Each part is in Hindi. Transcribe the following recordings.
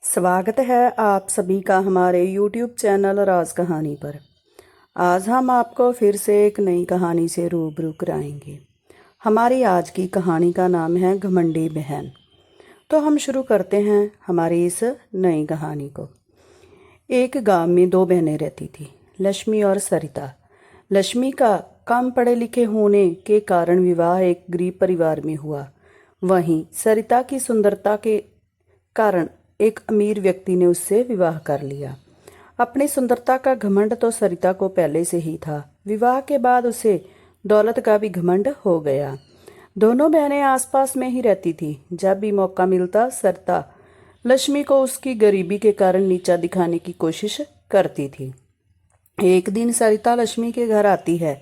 स्वागत है आप सभी का हमारे YouTube चैनल राज कहानी पर। आज हम आपको फिर से एक नई कहानी से रूबरू कराएंगे। हमारी आज की कहानी का नाम है घमंडी बहन। तो हम शुरू करते हैं हमारी इस नई कहानी को। एक गांव में दो बहनें रहती थी, लक्ष्मी और सरिता। लक्ष्मी का कम पढ़े लिखे होने के कारण विवाह एक गरीब परिवार में हुआ। वहीं सरिता की सुंदरता के कारण एक अमीर व्यक्ति ने उससे विवाह कर लिया। अपनी सुंदरता का घमंड तो सरिता को पहले से ही था। विवाह के बाद उसे दौलत का भी घमंड हो गया। दोनों बहनें आसपास में ही रहती थी। जब भी मौका मिलता सरिता लक्ष्मी को उसकी गरीबी के कारण नीचा दिखाने की कोशिश करती थी। एक दिन सरिता लक्ष्मी के घर आती है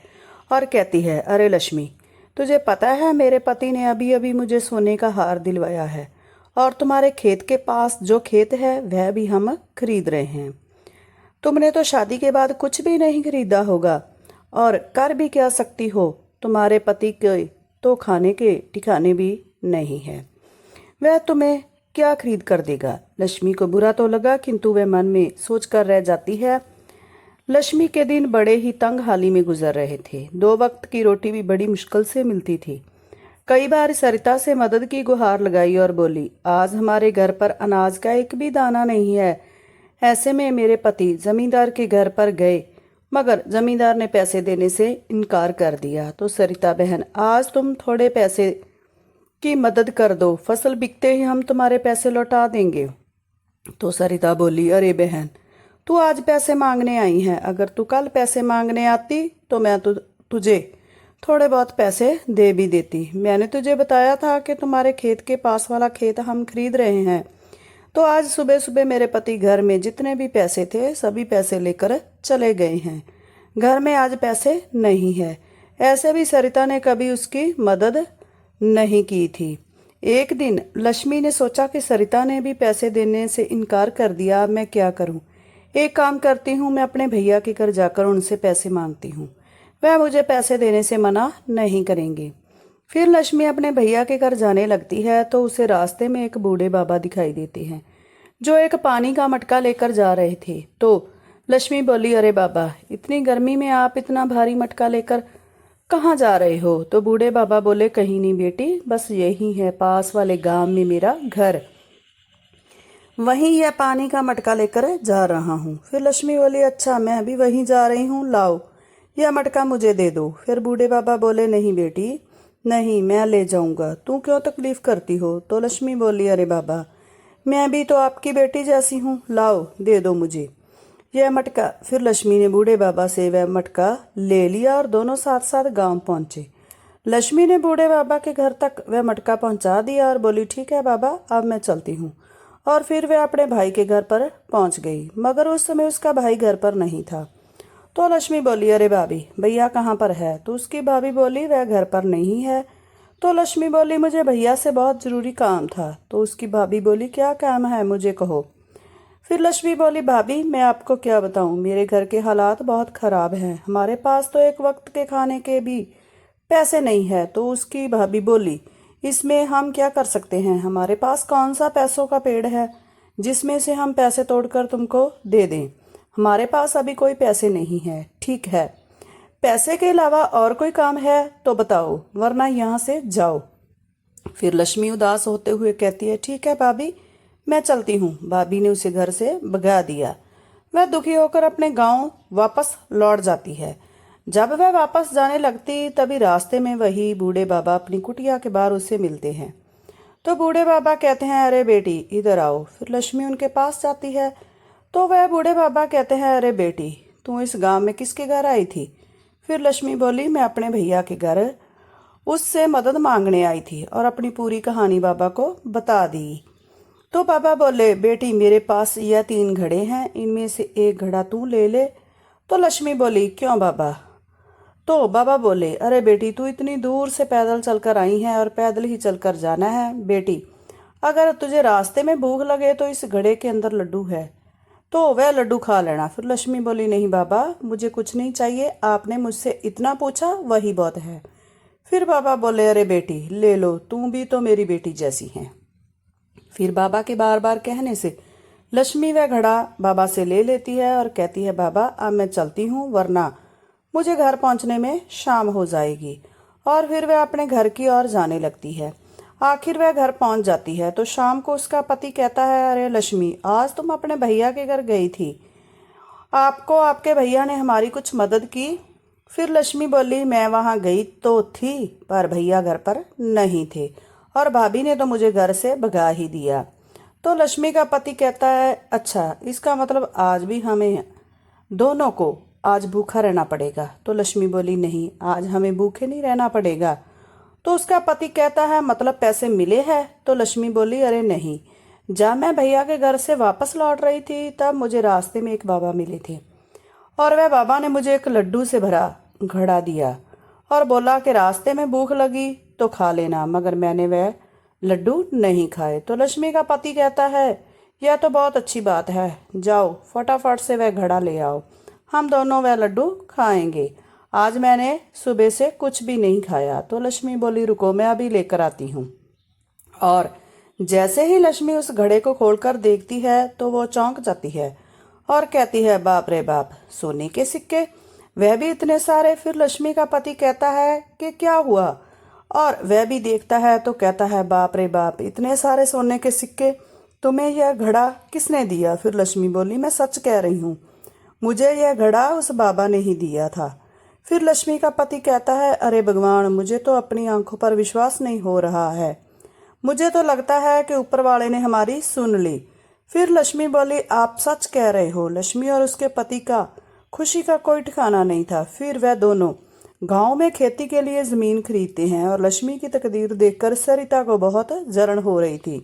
और कहती है, अरे लक्ष्मी, तुझे पता है मेरे पति ने अभी अभी मुझे सोने का हार दिलवाया है और तुम्हारे खेत के पास जो खेत है वह भी हम खरीद रहे हैं। तुमने तो शादी के बाद कुछ भी नहीं खरीदा होगा और कर भी क्या सकती हो। तुम्हारे पति के तो खाने के ठिकाने भी नहीं है, वह तुम्हें क्या खरीद कर देगा। लक्ष्मी को बुरा तो लगा, किंतु वह मन में सोच कर रह जाती है। लक्ष्मी के दिन बड़े ही तंग हाली में गुजर रहे थे। दो वक्त की रोटी भी बड़ी मुश्किल से मिलती थी। कई बार सरिता से मदद की गुहार लगाई और बोली, आज हमारे घर पर अनाज का एक भी दाना नहीं है। ऐसे में मेरे पति जमींदार के घर पर गए, मगर जमींदार ने पैसे देने से इनकार कर दिया। तो सरिता बहन, आज तुम थोड़े पैसे की मदद कर दो, फसल बिकते ही हम तुम्हारे पैसे लौटा देंगे। तो सरिता बोली, अरे बहन, तू आज पैसे मांगने आई है। अगर तू कल पैसे मांगने आती तो मैं तुझे थोड़े बहुत पैसे दे भी देती। मैंने तुझे बताया था कि तुम्हारे खेत के पास वाला खेत हम खरीद रहे हैं। तो आज सुबह सुबह मेरे पति घर में जितने भी पैसे थे सभी पैसे लेकर चले गए हैं। घर में आज पैसे नहीं है। ऐसे भी सरिता ने कभी उसकी मदद नहीं की थी। एक दिन लक्ष्मी ने सोचा कि सरिता ने भी पैसे देने से इनकार कर दिया, अब मैं क्या करूं। एक काम करती हूँ, मैं अपने भैया के घर जाकर उनसे पैसे मांगती हूँ, वह मुझे पैसे देने से मना नहीं करेंगे। फिर लक्ष्मी अपने भैया के घर जाने लगती है तो उसे रास्ते में एक बूढ़े बाबा दिखाई देते हैं जो एक पानी का मटका लेकर जा रहे थे। तो लक्ष्मी बोली, अरे बाबा, इतनी गर्मी में आप इतना भारी मटका लेकर कहाँ जा रहे हो। तो बूढ़े बाबा बोले, कहीं नहीं बेटी, बस यही है पास वाले गांव में मेरा घर, वहीं यह पानी का मटका लेकर जा रहा हूँ। फिर लक्ष्मी बोली, अच्छा, मैं भी वहीं जा रही हूँ, लाओ यह मटका मुझे दे दो। फिर बूढ़े बाबा बोले, नहीं बेटी, नहीं, मैं ले जाऊंगा, तू क्यों तकलीफ करती हो। तो लक्ष्मी बोली, अरे बाबा, मैं भी तो आपकी बेटी जैसी हूँ, लाओ दे दो मुझे यह मटका। फिर लक्ष्मी ने बूढ़े बाबा से वह मटका ले लिया और दोनों साथ साथ गांव पहुंचे। लक्ष्मी ने बूढ़े बाबा के घर तक वह मटका पहुंचा दिया और बोली, ठीक है बाबा, अब मैं चलती हूँ। और फिर वह अपने भाई के घर पर पहुंच गई, मगर उस समय उसका भाई घर पर नहीं था। तो लक्ष्मी बोली, अरे भाभी, भैया कहाँ पर है। तो उसकी भाभी बोली, वह घर पर नहीं है। तो लक्ष्मी बोली, मुझे भैया से बहुत जरूरी काम था। तो उसकी भाभी बोली, क्या काम है, मुझे कहो। फिर लक्ष्मी बोली, भाभी, मैं आपको क्या बताऊं, मेरे घर के हालात बहुत खराब हैं, हमारे पास तो एक वक्त के खाने के भी पैसे नहीं है। तो उसकी भाभी बोली, इसमें हम क्या कर सकते हैं, हमारे पास कौन सा पैसों का पेड़ है जिसमें से हम पैसे तोड़कर तुमको दे दें। हमारे पास अभी कोई पैसे नहीं है। ठीक है, पैसे के अलावा और कोई काम है तो बताओ, वरना यहाँ से जाओ। फिर लक्ष्मी उदास होते हुए कहती है, ठीक है भाभी, मैं चलती हूँ। भाभी ने उसे घर से भगा दिया। वह दुखी होकर अपने गांव वापस लौट जाती है। जब वह वापस जाने लगती तभी रास्ते में वही बूढ़े बाबा अपनी कुटिया के बाहर उससे मिलते हैं। तो बूढ़े बाबा कहते हैं, अरे बेटी, इधर आओ। फिर लक्ष्मी उनके पास जाती है तो वह बूढ़े बाबा कहते हैं, अरे बेटी, तू इस गांव में किसके घर आई थी। फिर लक्ष्मी बोली, मैं अपने भैया के घर उससे मदद मांगने आई थी और अपनी पूरी कहानी बाबा को बता दी। तो बाबा बोले, बेटी, मेरे पास यह 3 घड़े हैं, इनमें से एक घड़ा तू ले ले। तो लक्ष्मी बोली, क्यों बाबा। तो बाबा बोले, अरे बेटी, तू इतनी दूर से पैदल चलकर आई है और पैदल ही चलकर जाना है। बेटी, अगर तुझे रास्ते में भूख लगे तो इस घड़े के अंदर लड्डू है, तो वह लड्डू खा लेना। फिर लक्ष्मी बोली, नहीं बाबा, मुझे कुछ नहीं चाहिए, आपने मुझसे इतना पूछा वही बहुत है। फिर बाबा बोले, अरे बेटी, ले लो, तू भी तो मेरी बेटी जैसी है। फिर बाबा के बार बार कहने से लक्ष्मी वह घड़ा बाबा से ले लेती है और कहती है, बाबा अब मैं चलती हूँ, वरना मुझे घर पहुँचने में शाम हो जाएगी। और फिर वह अपने घर की ओर जाने लगती है। आखिर वह घर पहुँच जाती है तो शाम को उसका पति कहता है, अरे लक्ष्मी, आज तुम अपने भैया के घर गई थी, आपको आपके भैया ने हमारी कुछ मदद की? फिर लक्ष्मी बोली, मैं वहाँ गई तो थी, पर भैया घर पर नहीं थे और भाभी ने तो मुझे घर से भगा ही दिया। तो लक्ष्मी का पति कहता है, अच्छा, इसका मतलब आज भी हमें दोनों को आज भूखा रहना पड़ेगा। तो लक्ष्मी बोली, नहीं, आज हमें भूखे नहीं रहना पड़ेगा। तो उसका पति कहता है, मतलब पैसे मिले हैं? तो लक्ष्मी बोली, अरे नहीं, जब मैं भैया के घर से वापस लौट रही थी तब मुझे रास्ते में एक बाबा मिले थे और वह बाबा ने मुझे एक लड्डू से भरा घड़ा दिया और बोला कि रास्ते में भूख लगी तो खा लेना, मगर मैंने वह लड्डू नहीं खाए। तो लक्ष्मी का पति कहता है, यह तो बहुत अच्छी बात है, जाओ फटाफट से वह घड़ा ले आओ, हम दोनों वह लड्डू खाएंगे। आज मैंने सुबह से कुछ भी नहीं खाया। तो लक्ष्मी बोली, रुको, मैं अभी लेकर आती हूँ। और जैसे ही लक्ष्मी उस घड़े को खोलकर देखती है तो वो चौंक जाती है और कहती है, बाप रे बाप, सोने के सिक्के, वह भी इतने सारे। फिर लक्ष्मी का पति कहता है कि क्या हुआ, और वह भी देखता है तो कहता है, बाप रे बाप, इतने सारे सोने के सिक्के, तुम्हें यह घड़ा किसने दिया? फिर लक्ष्मी बोली, मैं सच कह रही हूँ, मुझे यह घड़ा उस बाबा ने ही दिया था। फिर लक्ष्मी का पति कहता है, अरे भगवान, मुझे तो अपनी आंखों पर विश्वास नहीं हो रहा है, मुझे तो लगता है कि ऊपर वाले ने हमारी सुन ली। फिर लक्ष्मी बोली, आप सच कह रहे हो। लक्ष्मी और उसके पति का खुशी का कोई ठिकाना नहीं था। फिर वह दोनों गांव में खेती के लिए जमीन खरीदते हैं और लक्ष्मी की तकदीर देखकर सरिता को बहुत जलन हो रही थी।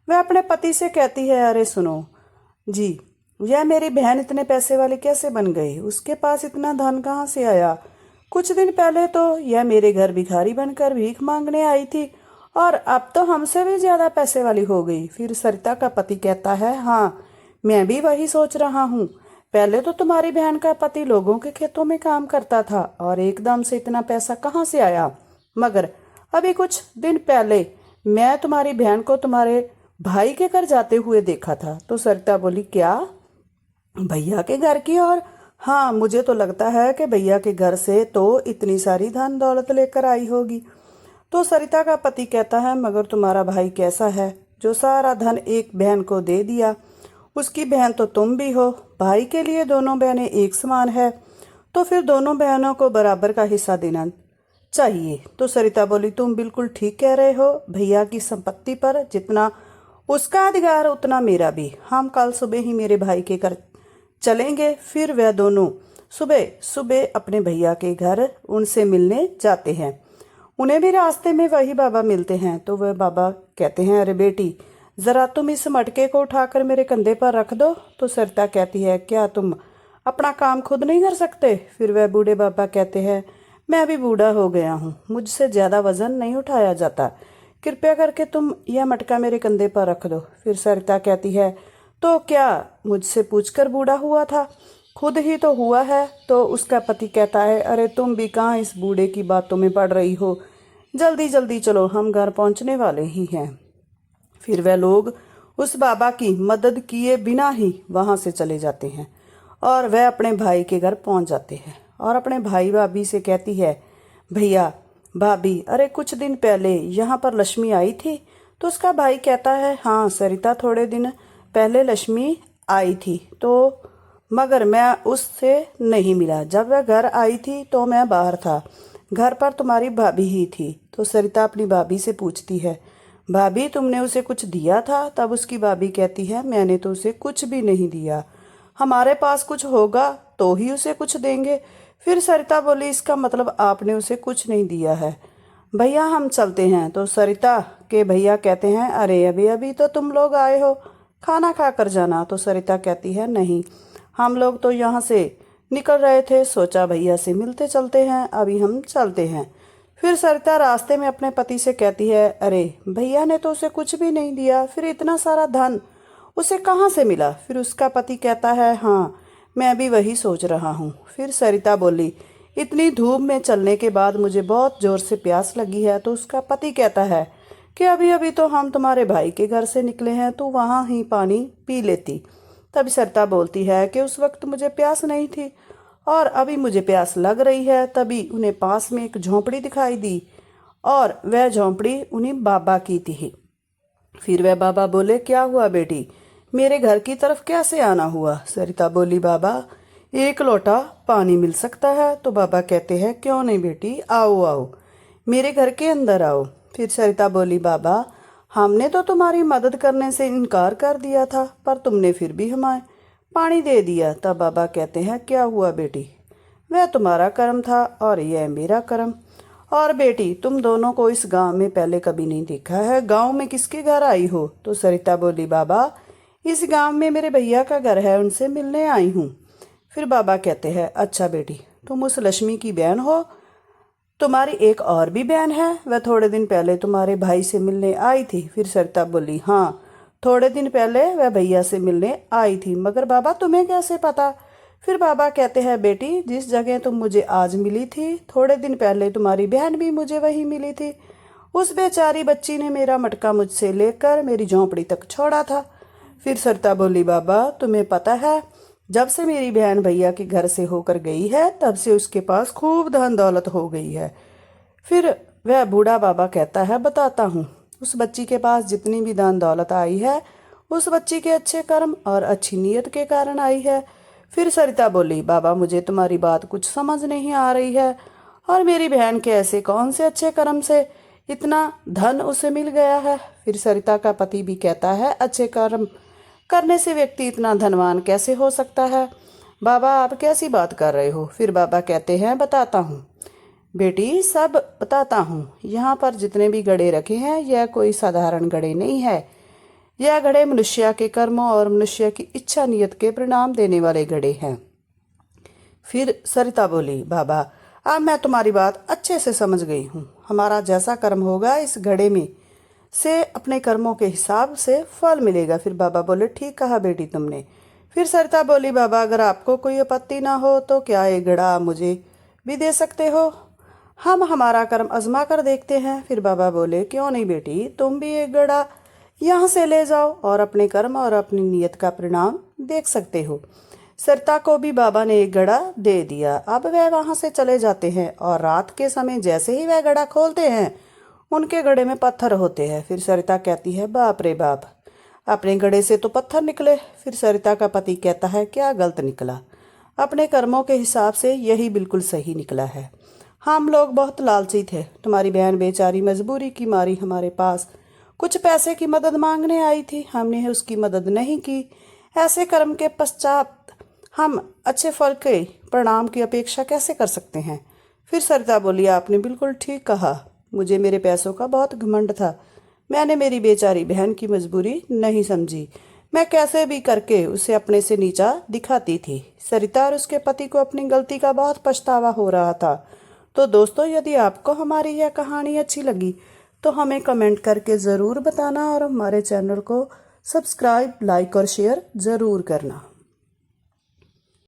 वह अपने पति से कहती है, अरे सुनो जी, यह मेरी बहन इतने पैसे वाली कैसे बन गई? उसके पास इतना धन कहाँ से आया? कुछ दिन पहले तो यह मेरे घर भिखारी बनकर भीख मांगने आई थी और अब तो हमसे भी ज्यादा पैसे वाली हो गई। फिर सरिता का पति कहता है, हाँ, मैं भी वही सोच रहा हूँ, पहले तो तुम्हारी बहन का पति लोगों के खेतों में काम करता था और एकदम से इतना पैसा कहाँ से आया? मगर अभी कुछ दिन पहले मैं तुम्हारी बहन को तुम्हारे भाई के घर जाते हुए देखा था। तो सरिता बोली, क्या, भैया के घर की? और हाँ, मुझे तो लगता है कि भैया के घर से तो इतनी सारी धन दौलत लेकर आई होगी। तो सरिता का पति कहता है, मगर तुम्हारा भाई कैसा है जो सारा धन एक बहन को दे दिया? उसकी बहन तो तुम भी हो, भाई के लिए दोनों बहनें एक समान है, तो फिर दोनों बहनों को बराबर का हिस्सा देना चाहिए। तो सरिता बोली, तुम बिल्कुल ठीक कह रहे हो, भैया की संपत्ति पर जितना उसका अधिकार उतना मेरा भी। हम कल सुबह ही मेरे भाई के घर चलेंगे। फिर वह दोनों सुबह सुबह अपने भैया के घर उनसे मिलने जाते हैं। उन्हें भी रास्ते में वही बाबा मिलते हैं। तो वह बाबा कहते हैं, अरे बेटी, ज़रा तुम इस मटके को उठाकर मेरे कंधे पर रख दो। तो सरिता कहती है, क्या तुम अपना काम खुद नहीं कर सकते? फिर वह बूढ़े बाबा कहते हैं, मैं अभी बूढ़ा हो गया हूँ, मुझसे ज़्यादा वजन नहीं उठाया जाता, कृपया करके तुम यह मटका मेरे कंधे पर रख दो। फिर सरिता कहती है, तो क्या मुझसे पूछकर बूढ़ा हुआ था? खुद ही तो हुआ है। तो उसका पति कहता है, अरे तुम भी कहाँ इस बूढ़े की बातों में पड़ रही हो, जल्दी जल्दी चलो, हम घर पहुंचने वाले ही हैं। फिर वह लोग उस बाबा की मदद किए बिना ही वहां से चले जाते हैं और वह अपने भाई के घर पहुंच जाते हैं और अपने भाई भाभी से कहती है, भैया भाभी, अरे कुछ दिन पहले यहाँ पर लक्ष्मी आई थी? तो उसका भाई कहता है, हाँ सरिता, थोड़े दिन पहले लक्ष्मी आई थी, तो मगर मैं उससे नहीं मिला। जब वह घर आई थी तो मैं बाहर था, घर पर तुम्हारी भाभी ही थी। तो सरिता अपनी भाभी से पूछती है, भाभी तुमने उसे कुछ दिया था? तब उसकी भाभी कहती है, मैंने तो उसे कुछ भी नहीं दिया, हमारे पास कुछ होगा तो ही उसे कुछ देंगे। फिर सरिता बोली, इसका मतलब आपने उसे कुछ नहीं दिया है, भैया हम चलते हैं। तो सरिता के भैया कहते हैं, अरे अभी अभी तो तुम लोग आए हो, खाना खा कर जाना। तो सरिता कहती है, नहीं, हम लोग तो यहाँ से निकल रहे थे, सोचा भैया से मिलते चलते हैं, अभी हम चलते हैं। फिर सरिता रास्ते में अपने पति से कहती है, अरे भैया ने तो उसे कुछ भी नहीं दिया, फिर इतना सारा धन उसे कहाँ से मिला? फिर उसका पति कहता है, हाँ मैं भी वही सोच रहा हूँ। फिर सरिता बोली, इतनी धूप में चलने के बाद मुझे बहुत जोर से प्यास लगी है। तो उसका पति कहता है, कि अभी अभी तो हम तुम्हारे भाई के घर से निकले हैं, तो वहाँ ही पानी पी लेती। तभी सरिता बोलती है कि उस वक्त मुझे प्यास नहीं थी और अभी मुझे प्यास लग रही है। तभी उन्हें पास में एक झोंपड़ी दिखाई दी और वह झोंपड़ी उन्हीं बाबा की थी। फिर वह बाबा बोले, क्या हुआ बेटी, मेरे घर की तरफ कैसे आना हुआ? सरिता बोली, बाबा एक लोटा पानी मिल सकता है? तो बाबा कहते हैं, क्यों नहीं बेटी, आओ आओ, मेरे घर के अंदर आओ। फिर सरिता बोली, बाबा हमने तो तुम्हारी मदद करने से इनकार कर दिया था, पर तुमने फिर भी हमें पानी दे दिया। तब बाबा कहते हैं, क्या हुआ बेटी, वह तुम्हारा कर्म था और यह मेरा कर्म। और बेटी तुम दोनों को इस गांव में पहले कभी नहीं देखा है, गांव में किसके घर आई हो? तो सरिता बोली, बाबा इस गांव में मेरे भैया का घर है, उनसे मिलने आई हूँ। फिर बाबा कहते हैं, अच्छा बेटी तुम उस लक्ष्मी की बहन हो? तुम्हारी एक और भी बहन है, वह थोड़े दिन पहले तुम्हारे भाई से मिलने आई थी। फिर सरिता बोली, हाँ थोड़े दिन पहले वह भैया से मिलने आई थी, मगर बाबा तुम्हें कैसे पता? फिर बाबा कहते हैं, बेटी जिस जगह तुम मुझे आज मिली थी, थोड़े दिन पहले तुम्हारी बहन भी मुझे वहीं मिली थी। उस बेचारी बच्ची ने मेरा मटका मुझसे लेकर मेरी झोंपड़ी तक छोड़ा था। फिर सरिता बोली, बाबा तुम्हें पता है, जब से मेरी बहन भैया के घर से होकर गई है, तब से उसके पास खूब धन दौलत हो गई है। फिर वह बूढ़ा बाबा कहता है, बताता हूँ, उस बच्ची के पास जितनी भी धन दौलत आई है, उस बच्ची के अच्छे कर्म और अच्छी नीयत के कारण आई है। फिर सरिता बोली, बाबा मुझे तुम्हारी बात कुछ समझ नहीं आ रही है, और मेरी बहन के ऐसे कौन से अच्छे कर्म से इतना धन उसे मिल गया है? फिर सरिता का पति भी कहता है, अच्छे कर्म करने से व्यक्ति इतना धनवान कैसे हो सकता है? बाबा आप कैसी बात कर रहे हो? फिर बाबा कहते हैं, बताता हूँ बेटी, सब बताता हूँ। यहाँ पर जितने भी घड़े रखे हैं, यह कोई साधारण घड़े नहीं है, यह घड़े मनुष्य के कर्मों और मनुष्य की इच्छा नियत के परिणाम देने वाले घड़े हैं। फिर सरिता बोली, बाबा अब मैं तुम्हारी बात अच्छे से समझ गई हूँ। हमारा जैसा कर्म होगा, इस घड़े में से अपने कर्मों के हिसाब से फल मिलेगा। फिर बाबा बोले, ठीक कहा बेटी तुमने। फिर सरिता बोली, बाबा अगर आपको कोई आपत्ति ना हो तो क्या ये घड़ा मुझे भी दे सकते हो? हम हमारा कर्म आजमा कर देखते हैं। फिर बाबा बोले, क्यों नहीं बेटी, तुम भी एक घड़ा यहाँ से ले जाओ और अपने कर्म और अपनी नीयत का परिणाम देख सकते हो। सरिता को भी बाबा ने एक घड़ा दे दिया। अब वह वहाँ से चले जाते हैं और रात के समय जैसे ही वह घड़ा खोलते हैं, उनके घड़े में पत्थर होते हैं। फिर सरिता कहती है, बाप रे बाप, अपने घड़े से तो पत्थर निकले। फिर सरिता का पति कहता है, क्या गलत निकला? अपने कर्मों के हिसाब से यही बिल्कुल सही निकला है। हम लोग बहुत लालची थे, तुम्हारी बहन बेचारी मजबूरी की मारी हमारे पास कुछ पैसे की मदद मांगने आई थी, हमने उसकी मदद नहीं की। ऐसे कर्म के पश्चात हम अच्छे फल के परिणाम की अपेक्षा कैसे कर सकते हैं? फिर सरिता बोली, आपने बिल्कुल ठीक कहा, मुझे मेरे पैसों का बहुत घमंड था, मैंने मेरी बेचारी बहन की मजबूरी नहीं समझी, मैं कैसे भी करके उसे अपने से नीचा दिखाती थी। सरिता और उसके पति को अपनी गलती का बहुत पछतावा हो रहा था। तो दोस्तों, यदि आपको हमारी यह कहानी अच्छी लगी तो हमें कमेंट करके ज़रूर बताना और हमारे चैनल को सब्सक्राइब, लाइक और शेयर ज़रूर करना।